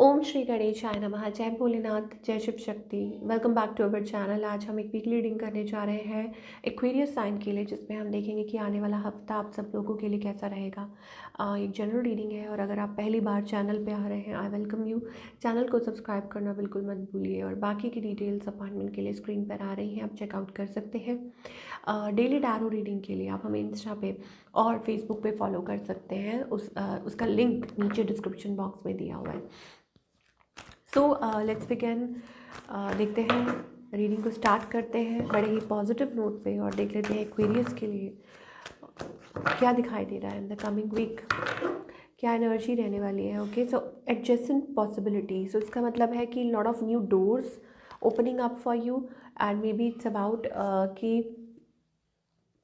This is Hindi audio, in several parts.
ओम श्री गणेशाय नमः। जय भोलेनाथ, जय Shiv Shakti. Welcome back to our channel. आज हम एक वीकली रीडिंग करने जा रहे हैं एक्वेरियस साइन के लिए, जिसमें हम देखेंगे कि आने वाला हफ्ता आप सब लोगों के लिए कैसा रहेगा। एक जनरल रीडिंग है और अगर आप पहली बार चैनल पे आ रहे हैं, आई वेलकम यू। चैनल को सब्सक्राइब करना बिल्कुल मत भूलिए और बाकी की डिटेल्स अपॉइंटमेंट के लिए स्क्रीन पर आ रही हैं, आप चेकआउट कर सकते हैं। डेली टैरो रीडिंग के लिए आप हमें इंस्टा पे और फेसबुक पे फॉलो कर सकते हैं। उसका लिंक नीचे डिस्क्रिप्शन बॉक्स में दिया हुआ है। So let's begin. देखते हैं, रीडिंग को स्टार्ट करते हैं बड़े ही पॉजिटिव नोट पे और देख लेते हैं एक्वेरियस के लिए क्या दिखाई दे रहा है इन द कमिंग वीक, क्या एनर्जी रहने वाली है। Okay, so adjacent possibility, so इसका मतलब है कि lot of new doors opening up for you and may be it's about कि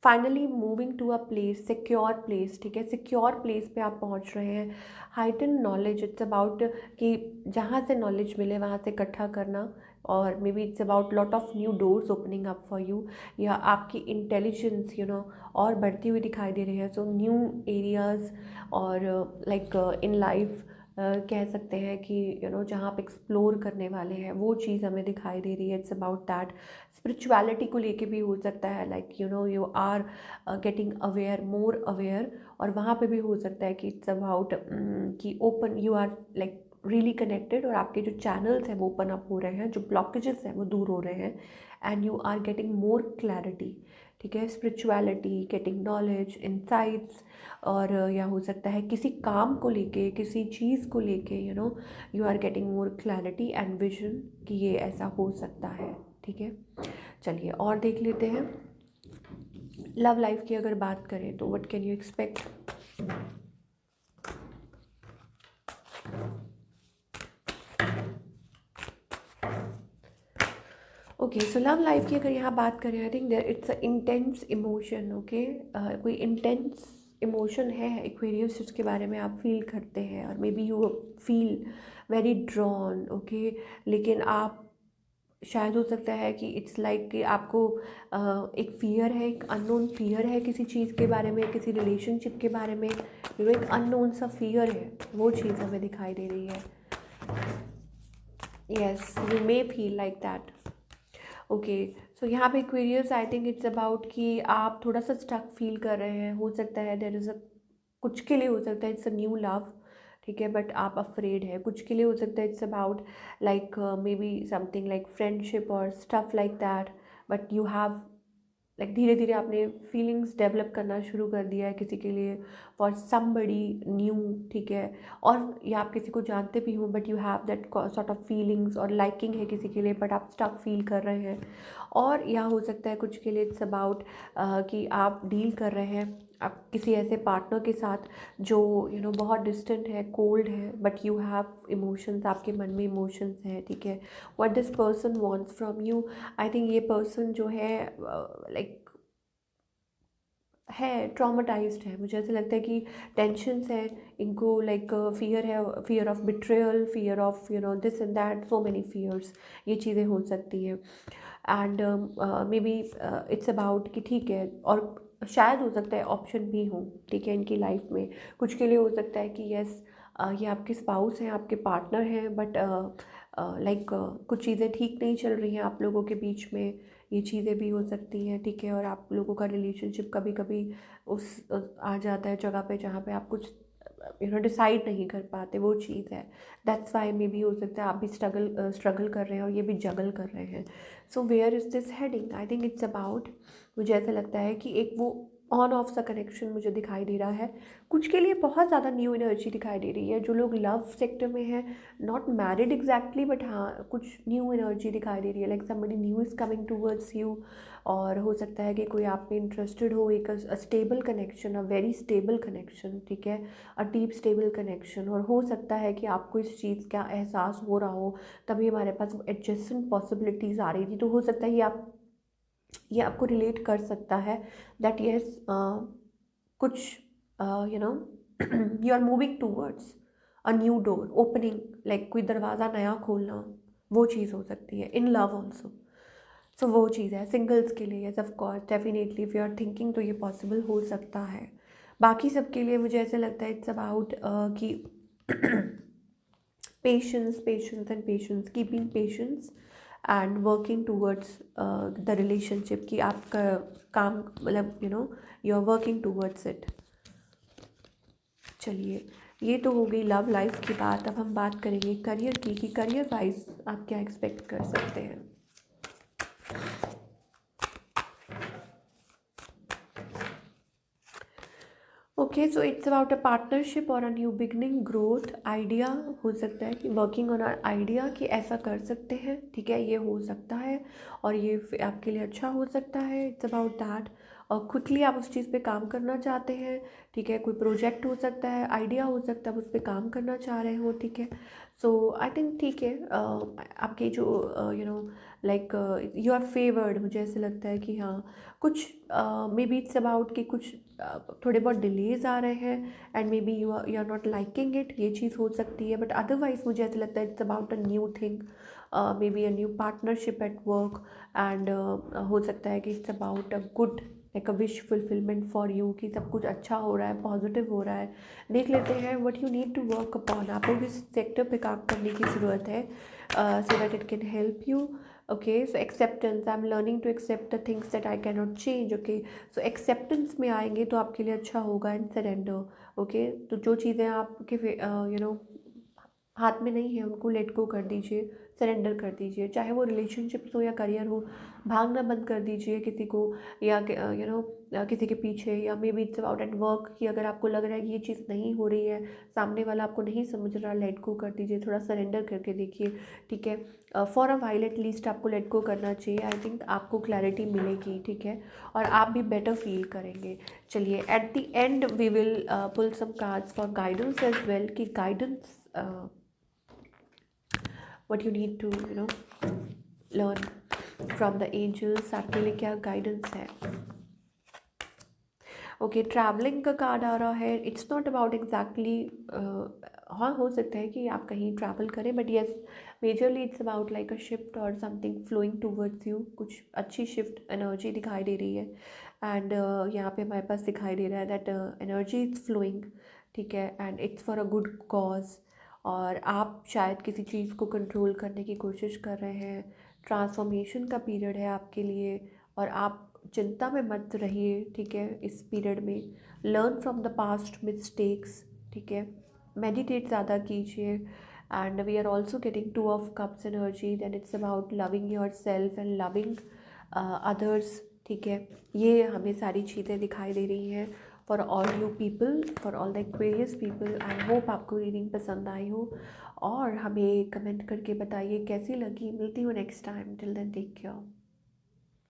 finally moving to a place, secure place. ठीक है, सिक्योर प्लेस पे आप पहुंच रहे हैं। हाइटन नॉलेज, इट्स अबाउट कि जहाँ से नॉलेज मिले वहाँ से इकट्ठा करना, और may be it's about lot of new doors opening up for you, या आपकी इंटेलिजेंस और बढ़ती हुई दिखाई दे रही है। सो न्यू एरियाज़ और लाइक इन लाइफ कह सकते हैं कि जहाँ आप एक्सप्लोर करने वाले हैं वो चीज़ हमें दिखाई दे रही है। It's about that. स्पिरिचुअलिटी को लेके भी हो सकता है, like you are getting aware, more aware. और वहाँ पे भी हो सकता है कि इट्स अबाउट कि open you are like really connected और आपके जो चैनल्स हैं वो ओपन अप हो रहे हैं, जो ब्लॉकेजेस हैं वो दूर हो रहे हैं and you are getting more clarity. ठीक है, स्पिरिचुअलिटी, गेटिंग नॉलेज, इंसाइट्स, और या हो सकता है किसी काम को लेके, किसी चीज़ को लेके you are getting more clarity and vision कि ये ऐसा हो सकता है। ठीक है, चलिए और देख लेते हैं। लव लाइफ की अगर बात करें तो what can you expect. Okay, so love life की अगर यहाँ बात करें, I think there it's a intense emotion. Okay, कोई इंटेंस इमोशन है एक्वेरियस जिसके बारे में आप फील करते हैं और maybe you feel very drawn. Okay, लेकिन आप शायद हो सकता है कि इट्स लाइक कि आपको एक फ़ियर है, एक अननोन फ़ियर है किसी चीज़ के बारे में, किसी रिलेशनशिप के बारे में। एक अननोन सा फ़ियर है, वो चीज़ हमें दिखाई दे रही है। Yes, you may feel like that. Okay, so यहाँ पे Aquarius, I think it's about कि आप थोड़ा सा स्टक फील कर रहे हैं। हो सकता है देयर इज़ अ, कुछ के लिए हो सकता है इट्स अ न्यू लव। ठीक है, बट आप अफ्रेड है। कुछ के लिए हो सकता है it's about like may be something like friendship और stuff like that, but you have like धीरे धीरे आपने फीलिंग्स डेवलप करना शुरू कर दिया है किसी के लिए, फॉर समबडी न्यू। ठीक है, और या आप किसी को जानते भी हो but you have that sort of feelings और लाइकिंग है किसी के लिए, बट आप स्टक फील कर रहे हैं। और या हो सकता है कुछ के लिए इट्स अबाउट कि आप डील कर रहे हैं आप किसी ऐसे पार्टनर के साथ जो बहुत डिस्टेंट है, कोल्ड है, बट यू हैव इमोशंस, आपके मन में इमोशंस हैं। ठीक है, what this person wants from you, I think ये पर्सन जो है लाइक है ट्रॉमेटाइज्ड है। मुझे ऐसा लगता है कि टेंशन्स है इनको, लाइक फियर है, fear of betrayal, fear of this and that, so many fears, ये चीज़ें हो सकती हैं। And may be it's about कि ठीक है, और शायद हो सकता है ऑप्शन भी हो। ठीक है, इनकी लाइफ में कुछ के लिए हो सकता है कि यस ये आपके स्पाउस हैं, आपके पार्टनर हैं, बट लाइक कुछ चीज़ें ठीक नहीं चल रही हैं आप लोगों के बीच में, ये चीज़ें भी हो सकती हैं। ठीक है, और आप लोगों का रिलेशनशिप कभी कभी आ जाता है जगह पे जहाँ पे आप कुछ डिसाइड नहीं कर पाते, वो चीज़ है। दैट्स वाई मे बी हो सकता है आप भी स्ट्रगल कर रहे हैं और ये भी जगल कर रहे हैं। So where is this heading, I think it's about, मुझे ऐसा लगता है कि एक वो ऑन ऑफ सा कनेक्शन मुझे दिखाई दे रहा है। कुछ के लिए बहुत ज़्यादा न्यू एनर्जी दिखाई दे रही है, जो लोग लव सेक्टर में हैं, नॉट मैरिड एग्जैक्टली, बट हाँ कुछ न्यू एनर्जी दिखाई दे रही है, like somebody new is coming towards you. और हो सकता है कि कोई आप में इंटरेस्टेड हो, एक stable connection, a very stable connection. ठीक है, अ डीप स्टेबल कनेक्शन, और हो सकता है कि आपको इस चीज़ का एहसास हो रहा हो, तभी हमारे पास एडजेसेंट पॉसिबिलिटीज़ आ रही थी। तो हो सकता है ये आपको रिलेट कर सकता है दैट यस कुछ you know you are moving towards a new door opening, like कोई दरवाज़ा नया खोलना, वो चीज़ हो सकती है इन लव ऑल्सो। सो वो चीज़ है सिंगल्स के लिए, yes of course definitely if you are thinking तो ये पॉसिबल हो सकता है। बाकी सबके लिए मुझे ऐसा लगता है इट्स अबाउट कि patience and patience, keeping patience and working towards the relationship, कि आपका काम मतलब you are working towards it. चलिए, ये तो हो गई लव लाइफ की बात। अब हम बात करेंगे करियर की, कि करियर वाइज आप क्या एक्सपेक्ट कर सकते हैं। Okay, so it's about a partnership और a new beginning, growth, idea. हो सकता है कि वर्किंग ऑन आइडिया कि ऐसा कर सकते हैं, ठीक है, ये हो सकता है और ये आपके लिए अच्छा हो सकता है। It's about that. और क्विकली आप उस चीज़ पे काम करना चाहते हैं, ठीक है, कोई प्रोजेक्ट हो सकता है, आइडिया हो सकता है, आप उस पर काम करना चाह रहे हो, ठीक है। सो आई थिंक ठीक है, आपके जो लाइक यू आर फेवर्ड, मुझे ऐसे लगता है कि हाँ, कुछ मे बी इट्स अबाउट कि कुछ थोड़े बहुत डिलेज आ रहे हैं and may be you are not liking it, ये चीज़ हो सकती है। बट अदरवाइज मुझे ऐसा लगता है it's about a new thing, may be a new partnership at work and हो सकता है कि it's about a good like a wish fulfilment for you, कि सब कुछ अच्छा हो रहा है, पॉजिटिव हो रहा है। देख लेते हैं what you need to work upon, आपको किस सेक्टर पे काम करने की ज़रूरत है so that it can help you. okay, so acceptance, I'm learning to accept the things that I cannot change. okay, so acceptance में आएंगे तो आपके लिए अच्छा होगा, एंड सरेंडर। ओके, तो जो चीज़ें आपके हाथ में नहीं है उनको लेट गो कर दीजिए, सरेंडर कर दीजिए, चाहे वो रिलेशनशिप्स हो या करियर हो। भागना बंद कर दीजिए किसी को, या किसी के पीछे, या may be it's about at work कि अगर आपको लग रहा है कि ये चीज़ नहीं हो रही है, सामने वाला आपको नहीं समझ रहा, लेट गो कर दीजिए, थोड़ा सरेंडर करके देखिए, ठीक है। For a while at least आपको लेट गो करना चाहिए। आई थिंक आपको क्लैरिटी मिलेगी, ठीक है, और आप भी बेटर फील करेंगे। चलिए, at the end we will pull some cards for guidance as well, कि guidance what you need to learn from the angels, आपके लिए क्या गाइडेंस है। ओके, ट्रैवलिंग का कार्ड आ रहा है। इट्स नॉट अबाउट एग्जैक्टली, हाँ, हो सकता है कि आप कहीं ट्रैवल करें, but yes, majorly it's about like a shift और समथिंग फ्लोइंग टूवर्ड्स यू। कुछ अच्छी शिफ्ट एनर्जी दिखाई दे रही है, एंड यहाँ पे हमारे पास दिखाई दे रहा है दैट एनर्जी इज़ फ्लोइंग, ठीक है, and it's for a good cause. और आप शायद किसी चीज़ को कंट्रोल करने की कोशिश कर रहे हैं। ट्रांसफॉर्मेशन का पीरियड है आपके लिए, और आप चिंता में मत रहिए, ठीक है, इस पीरियड में। Learn from the past mistakes, ठीक है, मेडिटेट ज़्यादा कीजिए। And we are also getting 2 of Cups energy, than it's about loving yourself and loving others, ठीक है। ये हमें सारी चीज़ें दिखाई दे रही हैं for all you people, for all the Aquarius people. I hope आपको रीडिंग पसंद आई हो, और हमें कमेंट करके बताइए कैसी लगी। मिलती हूँ next time, till then take care.